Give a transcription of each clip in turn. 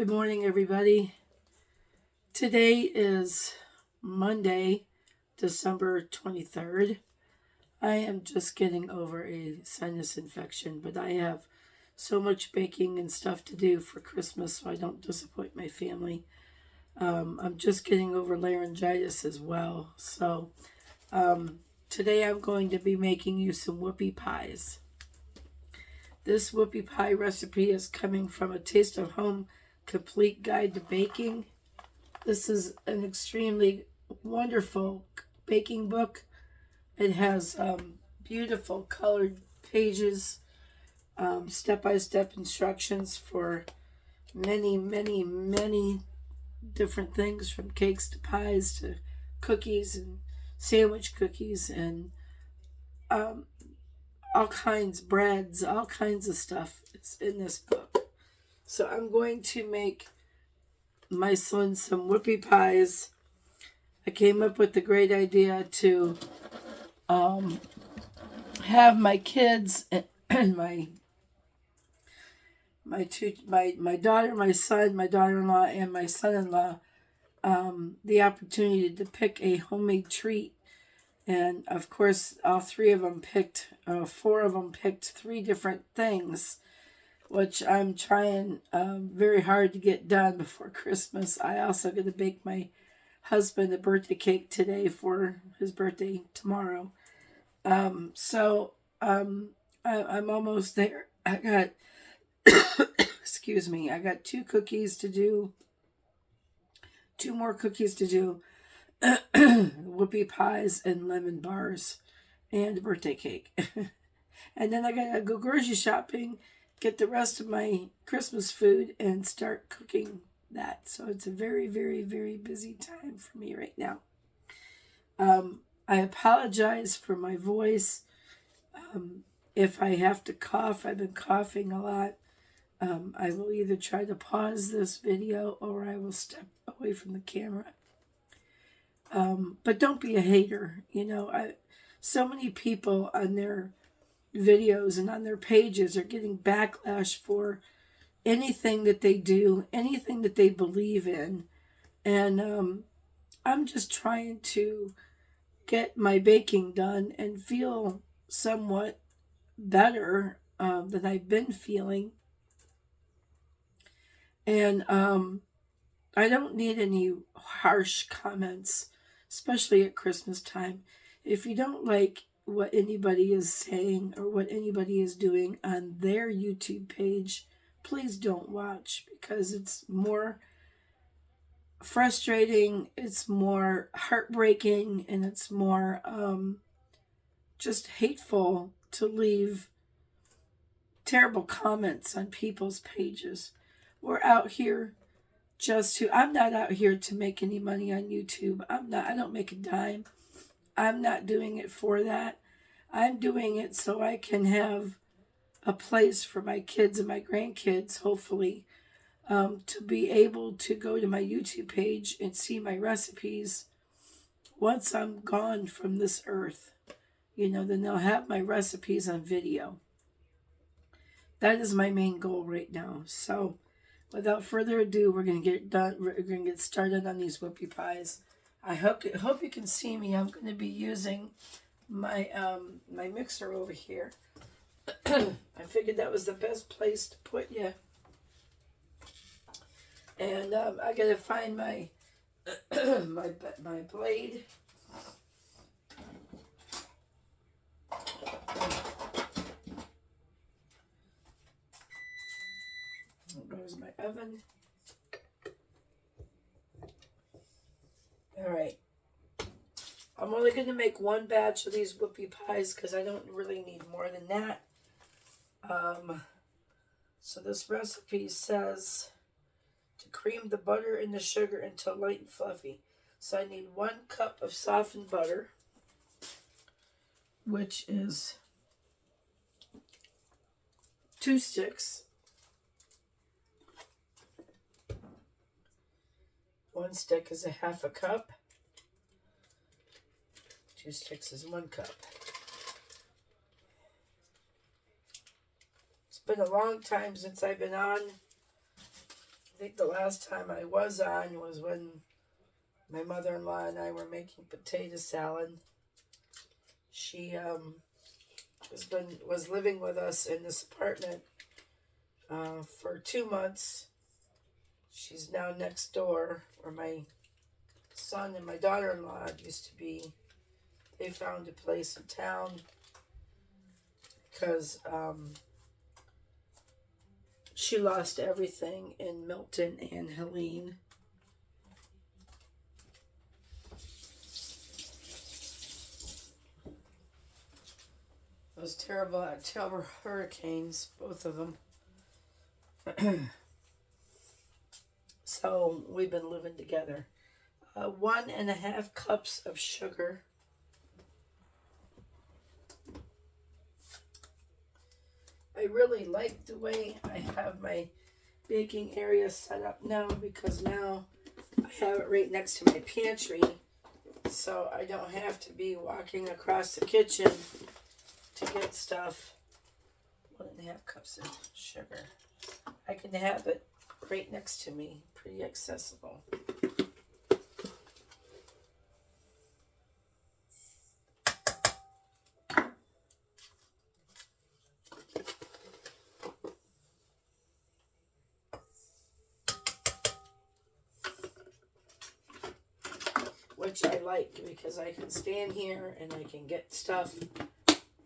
Good morning, everybody. Today is Monday, December 23rd. I am just getting over a sinus infection, but I have so much baking and stuff to do for Christmas so I don't disappoint my family. I'm just getting over laryngitis as well. So today I'm going to be making you some whoopie pies. This whoopie pie recipe is coming from A Taste of Home Complete Guide to Baking. This is an extremely wonderful baking book. It has beautiful colored pages, step-by-step instructions for many different things, from cakes to pies to cookies and sandwich cookies and all kinds, breads, all kinds of stuff is in this book. So I'm going to make my son some whoopie pies. I came up with the great idea to have my kids and my daughter, my son, my daughter-in-law, and my son-in-law the opportunity to pick a homemade treat. And of course, all four of them picked three different things, which I'm trying very hard to get done before Christmas. I also got to bake my husband a birthday cake today for his birthday tomorrow. So I'm almost there. I got, excuse me, I got two more cookies to do, whoopie pies and lemon bars and a birthday cake. And then I gotta go grocery shopping, get the rest of my Christmas food, and start cooking that. So it's a very busy time for me right now. I apologize for my voice. If I have to cough, I've been coughing a lot. I will either try to pause this video or I will step away from the camera. But don't be a hater. So many people on their videos and on their pages are getting backlash for anything that they do, anything that they believe in. And I'm just trying to get my baking done and feel somewhat better than I've been feeling. And I don't need any harsh comments, especially at Christmas time. If you don't like what anybody is saying or what anybody is doing on their YouTube page, please don't watch, because it's more frustrating, it's more heartbreaking, and it's more just hateful to leave terrible comments on people's pages. We're out here I'm not out here to make any money on YouTube. I don't make a dime. I'm not doing it for that. I'm doing it so I can have a place for my kids and my grandkids, hopefully, to be able to go to my YouTube page and see my recipes once I'm gone from this earth. Then they'll have my recipes on video. That is my main goal right now. So without further ado, we're going to get done. We're going to get started on these whoopie pies. I hope you can see me. I'm going to be using my my mixer over here. I figured that was the best place to put you. And I got to find my my blade. There's my oven. All right. I'm only going to make one batch of these whoopie pies because I don't really need more than that. So this recipe says to cream the butter and the sugar until light and fluffy. So I need 1 cup of softened butter, which is 2 sticks. 1 stick is a half a cup. 2 sticks is 1 cup. It's been a long time since I've been on think the last time I was on was when my mother-in-law and I were making potato salad. She was living with us in this apartment for 2 months. She's now next door where my son and my daughter-in-law used to be. They found a place in town because she lost everything in Milton and Helene. Those terrible hurricanes, both of them. So we've been living together. 1.5 cups of sugar. I really like the way I have my baking area set up now, because now I have it right next to my pantry, so I don't have to be walking across the kitchen to get stuff. 1.5 cups of sugar. I can have it right next to me, pretty accessible. Which I like, because I can stand here and I can get stuff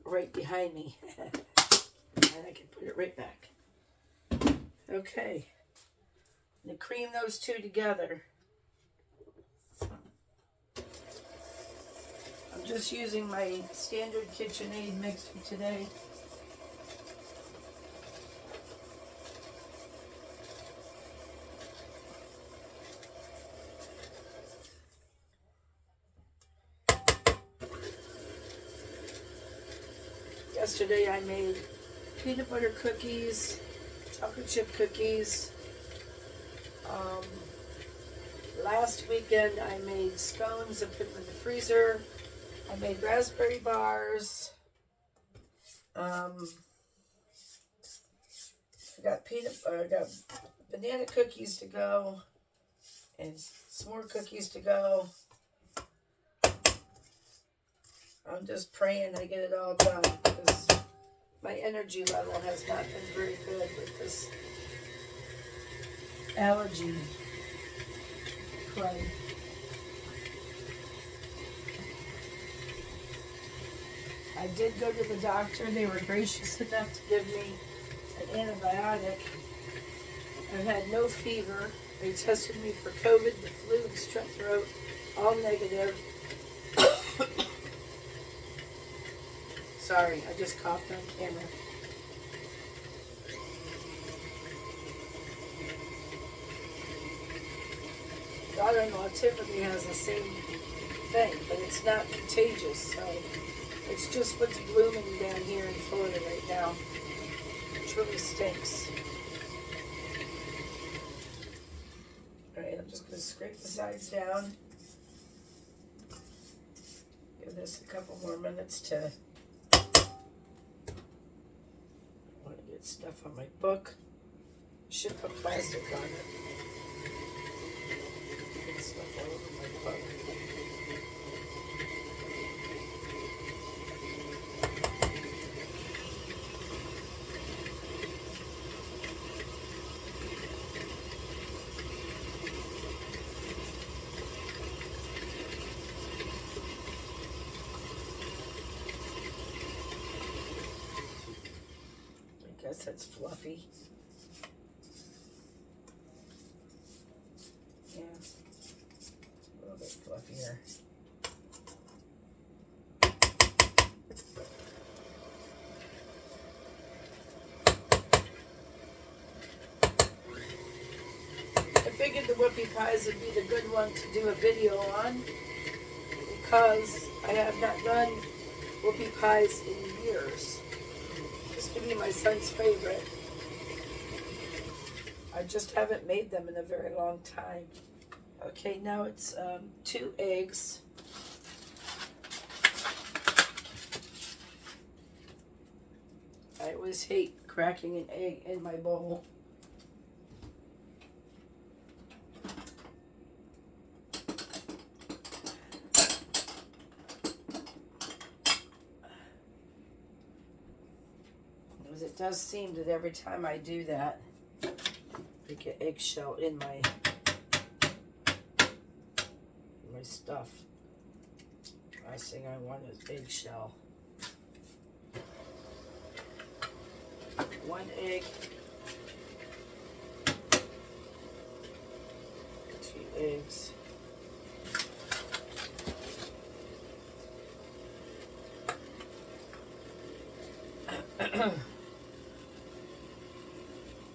right behind me. And I can put it right back. Okay. I'm going to cream those two together. I'm just using my standard KitchenAid mixer today. Yesterday I made peanut butter cookies, chocolate chip cookies. Last weekend I made scones and put them in the freezer. I made raspberry bars. I got banana cookies to go, and some more cookies to go. I'm just praying I get it all done, because my energy level has not been very good with this allergy play. I did go to the doctor. They were gracious enough to give me an antibiotic. I've had no fever. They tested me for COVID, the flu, the strep throat, all negative. Sorry, I just coughed on camera. Daughter-in-law Tiffany has the same thing, but it's not contagious, so it's just what's blooming down here in Florida right now, which really stinks. Alright, I'm just going to scrape the sides down. Give this a couple more minutes to... I want to get stuff on my book. Should put plastic on it. Get stuff all over my book. I guess that's fluffy. Yeah, a little bit fluffier. I figured the whoopie pies would be the good one to do a video on, because I have not done whoopie pies in years. This could be my son's favorite. I just haven't made them in a very long time. Okay, now it's 2 eggs. I always hate cracking an egg in my bowl. It does seem that every time I do that, I get eggshell in my stuff. Last thing I want is eggshell. 1 egg, 2 eggs,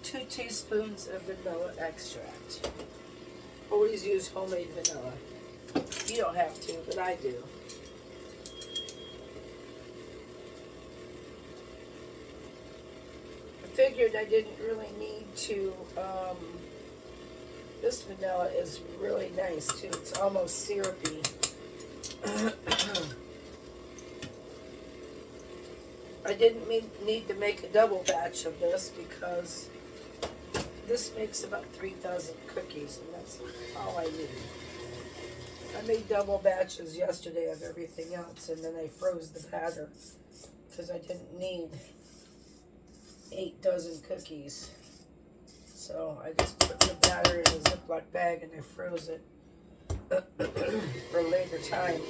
two teaspoons of vanilla extract. Always use homemade vanilla. You don't have to, but I do. I figured I didn't really need to, this vanilla is really nice too. It's almost syrupy. I didn't need to make a double batch of this because this makes about 3,000 cookies, and that's all I need. I made double batches yesterday of everything else, and then I froze the batter because I didn't need 8 dozen cookies. So I just put the batter in a Ziploc bag and I froze it for a later time.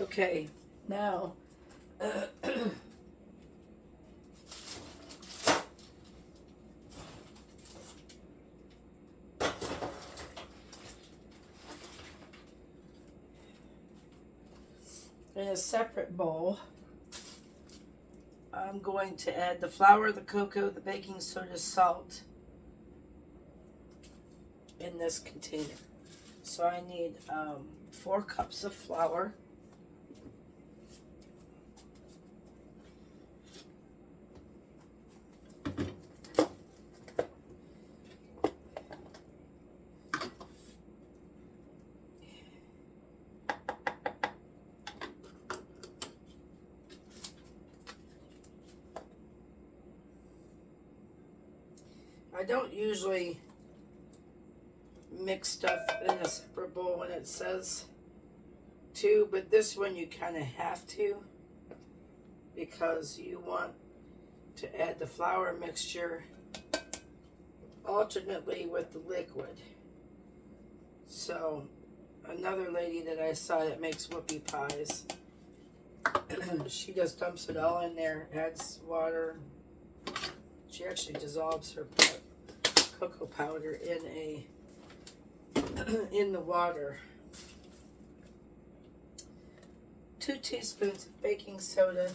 Okay, now in a separate bowl, I'm going to add the flour, the cocoa, the baking soda, salt in this container. So I need 4 cups of flour, I don't usually mix stuff in a separate bowl when it says to, but this one you kind of have to because you want to add the flour mixture alternately with the liquid. So another lady that I saw that makes whoopie pies, she just dumps it all in there, adds water. She actually dissolves her cocoa powder in the water. 2 teaspoons of baking soda.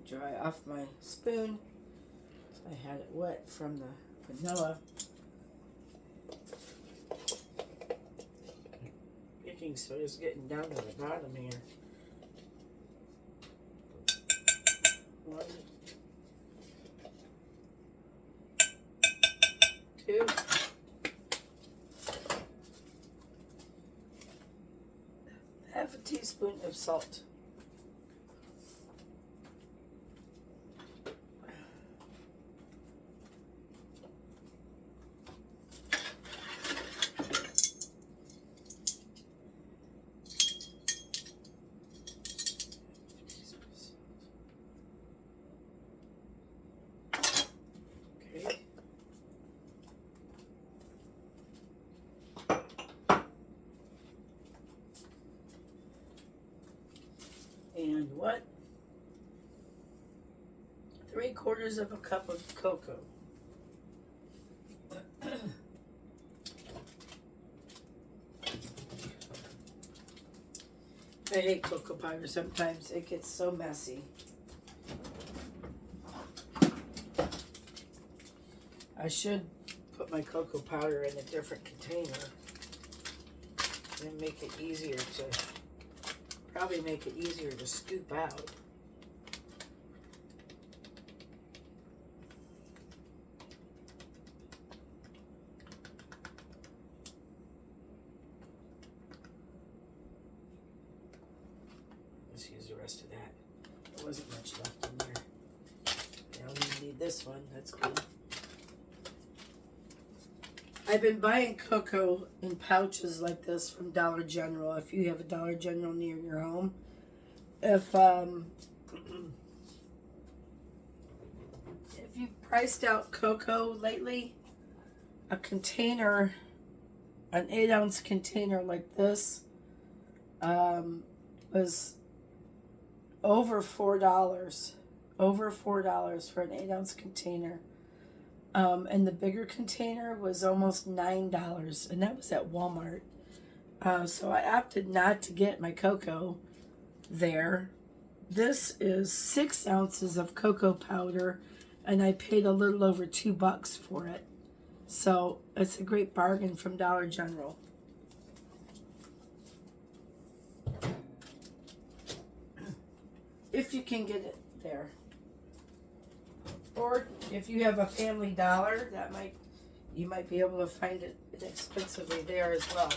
Dry off my spoon. I had it wet from the vanilla. Baking soda is getting down to the bottom here. 1, 2. Half a teaspoon of salt. And what? 3/4 of a cup of cocoa. I hate cocoa powder sometimes. It gets so messy. I should put my cocoa powder in a different container and make it easier to, probably make it easier to scoop out. Just use the rest of that. There wasn't much left in there. Now we need this one. That's good. I've been buying cocoa in pouches like this from Dollar General. If you have a Dollar General near your home, if you've priced out cocoa lately, a container, an 8-ounce container like this, was over $4. Over $4 for an 8-ounce container. And the bigger container was almost $9, and that was at Walmart. So I opted not to get my cocoa there. This is 6 ounces of cocoa powder, and I paid a little over $2 for it. So it's a great bargain from Dollar General. If you can get it there. Or if you have a Family Dollar, you might be able to find it inexpensively there as well.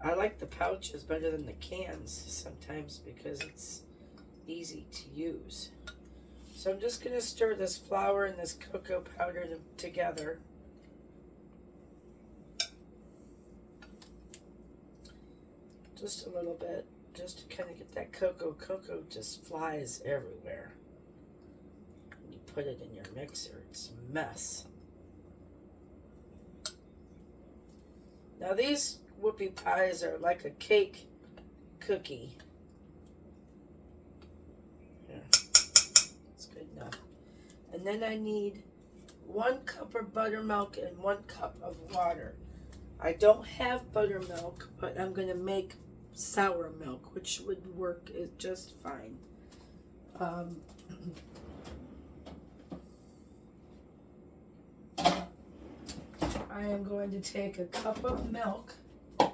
I like the pouches better than the cans sometimes because it's easy to use. So I'm just going to stir this flour and this cocoa powder together. Just a little bit, just to kind of get that cocoa. Cocoa just flies everywhere. When you put it in your mixer, it's a mess. Now these whoopie pies are like a cake cookie. Yeah, that's good enough. And then I need 1 cup of buttermilk and 1 cup of water. I don't have buttermilk, but I'm going to make sour milk, which would work just fine. I am going to take a cup of milk. I'm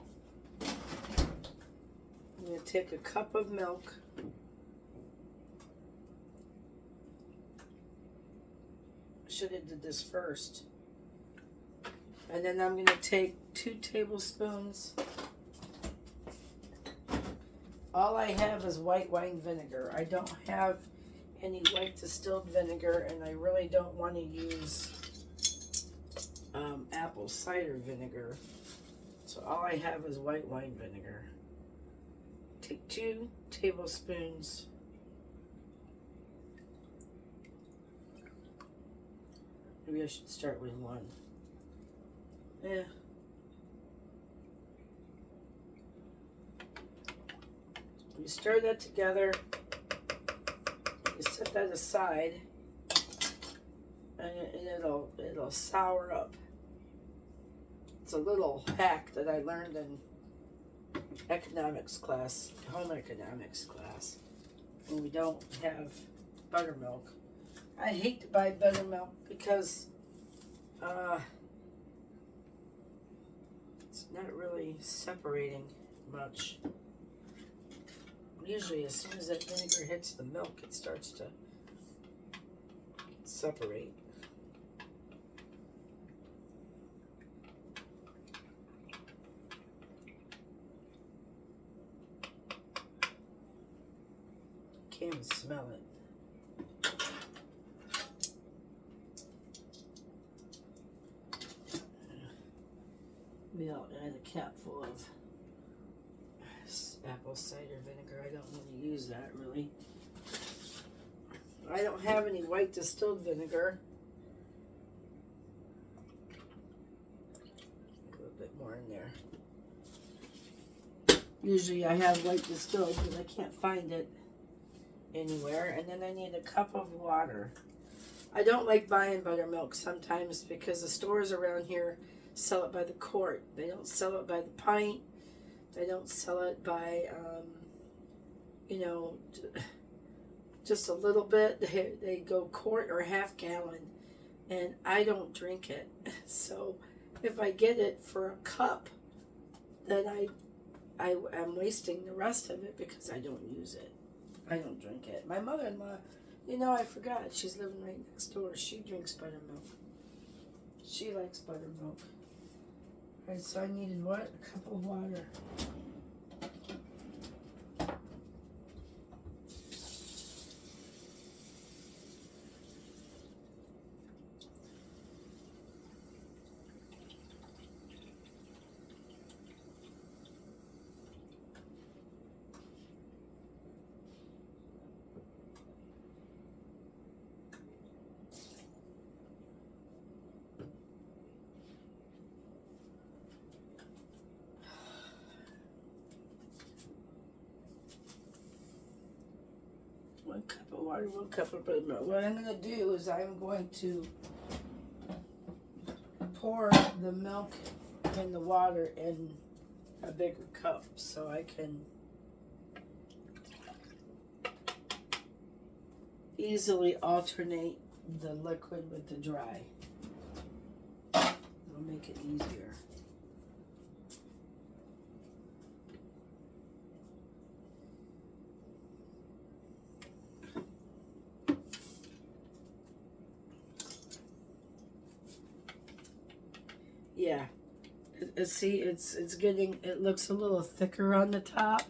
going to take a cup of milk. Should have did this first. And then I'm going to take 2 tablespoons. All I have is white wine vinegar. I don't have any white distilled vinegar, and I really don't want to use apple cider vinegar. So all I have is white wine vinegar. Take 2 tablespoons. Maybe I should start with 1. Yeah. You stir that together. You set that aside, and it'll sour up. It's a little hack that I learned in economics class, home economics class, when we don't have buttermilk. I hate to buy buttermilk because it's not really separating much. Usually as soon as that vinegar hits the milk, it starts to separate. Can't even smell it. Maybe I'll add a cap full of apple cider vinegar. I don't want to use that really. I don't have any white distilled vinegar. A little bit more in there. Usually I have white distilled, but I can't find it anywhere. And then I need a cup of water. I don't like buying buttermilk sometimes because the stores around here sell it by the quart. They don't sell it by the pint. They don't sell it by, just a little bit. They go quart or half gallon, and I don't drink it. So if I get it for a cup, then I'm wasting the rest of it because I don't use it. I don't drink it. My mother-in-law, I forgot. She's living right next door. She drinks buttermilk. She likes buttermilk. All right, so I needed what? A cup of water. 1 cup of water, 1 cup of buttermilk. What I'm going to do is I'm going to pour the milk and the water in a bigger cup so I can easily alternate the liquid with the dry. It'll make it easier. Yeah, see, it's getting, it looks a little thicker on the top.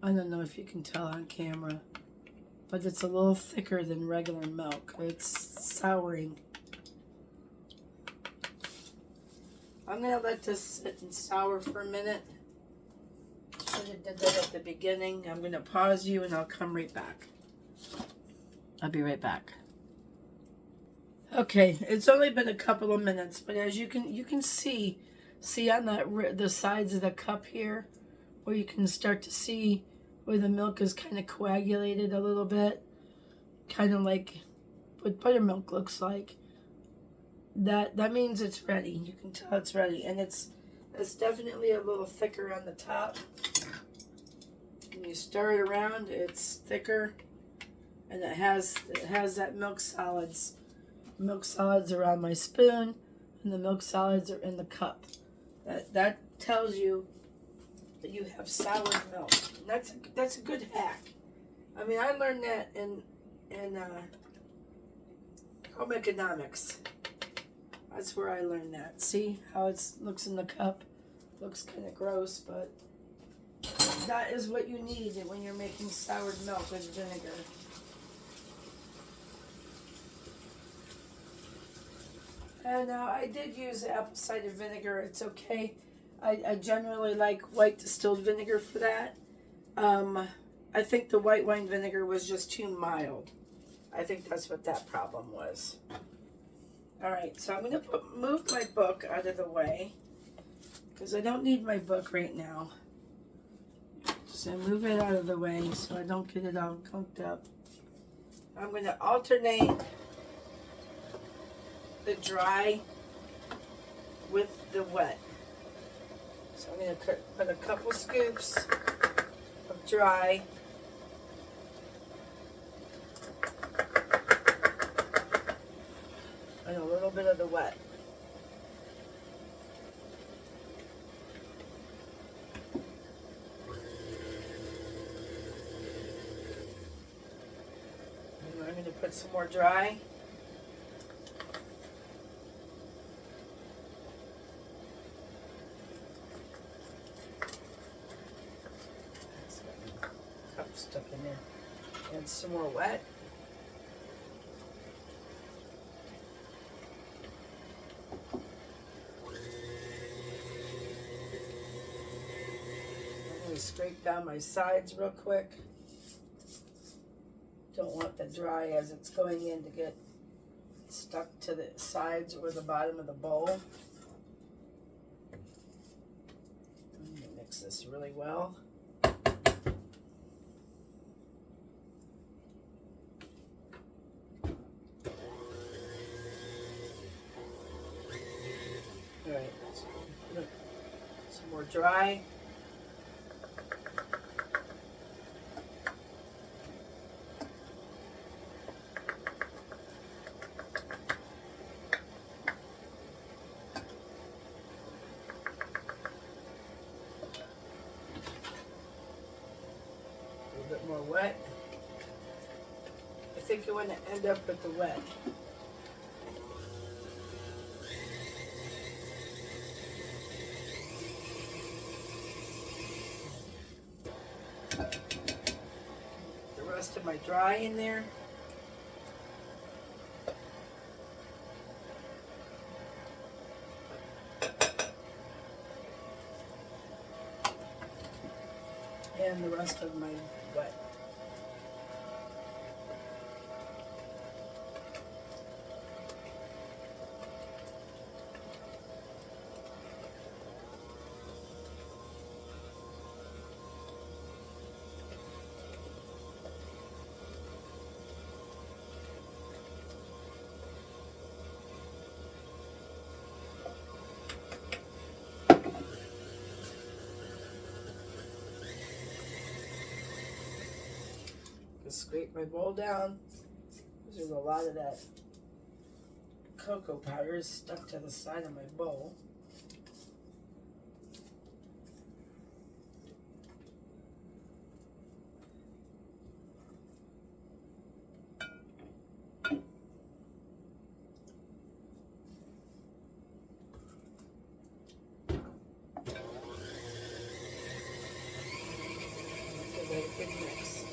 I don't know if you can tell on camera, but it's a little thicker than regular milk. It's souring. I'm gonna let this sit and sour for a minute. Should have did that at the beginning. I'm gonna pause you and I'll come right back. I'll be right back. Okay, it's only been a couple of minutes, but as you can see on the sides of the cup here, where you can start to see where the milk is kind of coagulated a little bit, kind of like what buttermilk looks like. That means it's ready. You can tell it's ready, and it's definitely a little thicker on the top. When you stir it around, it's thicker, and it has that milk solids. Milk solids are on my spoon, and the milk solids are in the cup. That tells you that you have soured milk. And that's a good hack. I mean, I learned that in home economics. That's where I learned that. See how it looks in the cup? Looks kind of gross, but that is what you need when you're making soured milk with vinegar. And I did use apple cider vinegar. It's okay. I generally like white distilled vinegar for that. I think the white wine vinegar was just too mild. I think that's what that problem was. All right, so I'm going to move my book out of the way because I don't need my book right now. So move it out of the way so I don't get it all cooked up. I'm going to alternate the dry with the wet. So I'm going to put a couple scoops of dry and a little bit of the wet. And I'm going to put some more dry. Stuck in there. And some more wet. I'm going to scrape down my sides real quick. Don't want the dry as it's going in to get stuck to the sides or the bottom of the bowl. I'm going to mix this really well. Alright, some more dry. A little bit more wet. I think you want to end up with the wet. Of my dry in there. And the rest of my wet. Just scrape my bowl down. There's a lot of that cocoa powder is stuck to the side of my bowl. Give it a good mix.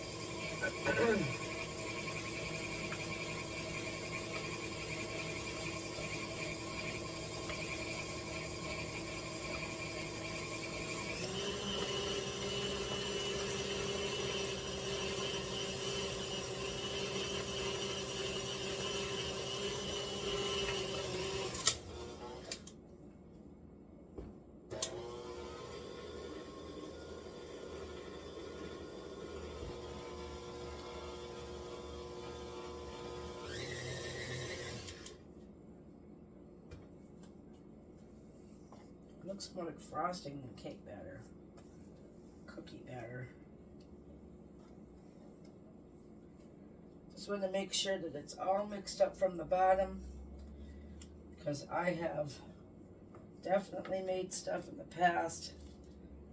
Looks more like frosting than cake batter, cookie batter. Just want to make sure that it's all mixed up from the bottom, because I have definitely made stuff in the past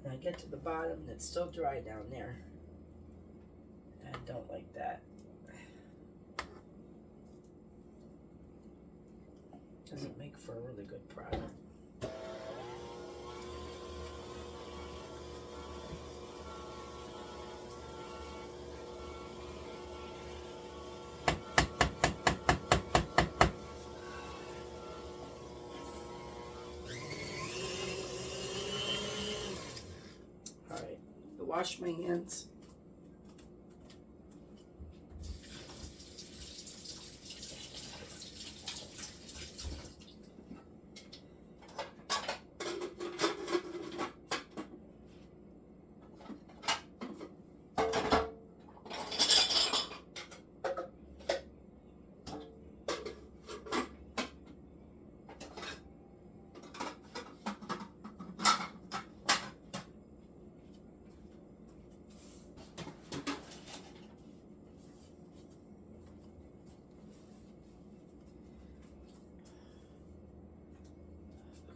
and I get to the bottom and it's still dry down there. I don't like that. Doesn't make for a really good product. Wash my hands.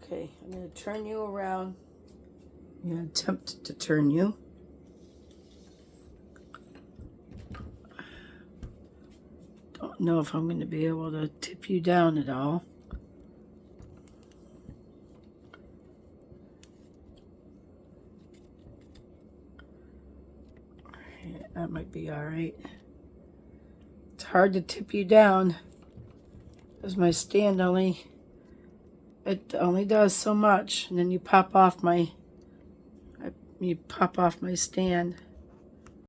Okay, I'm going to turn you around. I'm going to attempt to turn you. Don't know if I'm going to be able to tip you down at all. Yeah, that might be all right. It's hard to tip you down because my stand only does so much, and then you pop off my stand.